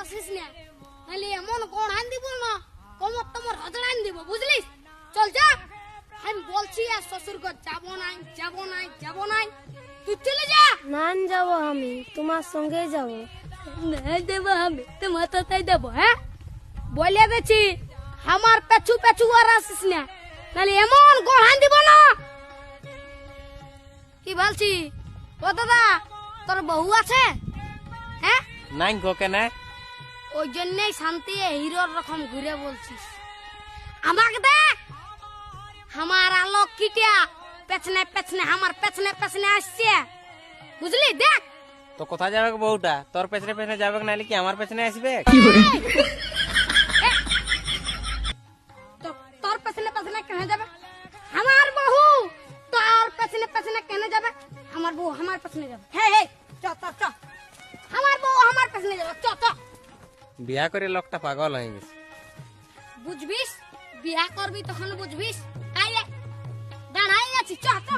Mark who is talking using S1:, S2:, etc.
S1: আসিস না, নাহলে এমন কোন আন দিব না কমর তোমার হজড়ান দিব, বুঝলিস? চল যা, আমি বলছি আর শ্বশুর ঘর যাবো নাই, যাবো নাই, যাবো নাই, তুই চলে যা।
S2: না যাব, আমি তোমার সঙ্গে যাব।
S1: না দেবো, আমি তোমার তাই দেবো। হ্যাঁ বলে গেছি, আমার পেছু পেছু আর আসিস না, নাহলে এমন গড়ান দিব না। কি বলছি? ও দাদা, তোর বউ আছে? হ্যাঁ,
S3: নাই গো কেন?
S1: ওই জন্যই শান্তি হিরোর রকম ঘুরে বলছিস। আমাকে দেখ, আমার আলোক কিটিয়া পেছনে পেছনে, আমার পেছনে পেছনে আসছে, বুঝলি? দেখ
S3: তো কোথায় যাবে গো বউটা? তোর পেছনে পেছনে যাবে নাহলে কি আমার পেছনে আসবে?
S1: তোর পেছনে পেছনে কেন যাবে? আমার বউ তোর পেছনে পেছনে কেন যাবে? আমার বউ আমার পেছনে যাবে। হে হে, চ চ চ, আমার বউ আমার পেছনে যাবে, চ চ।
S3: বিয়া করে লোকটা পাগল হয়ে গেছে।
S1: বুঝবিস, বিয়া করবি তখন বুঝবিস। আয় দাঁড়াই আছি, চ চ।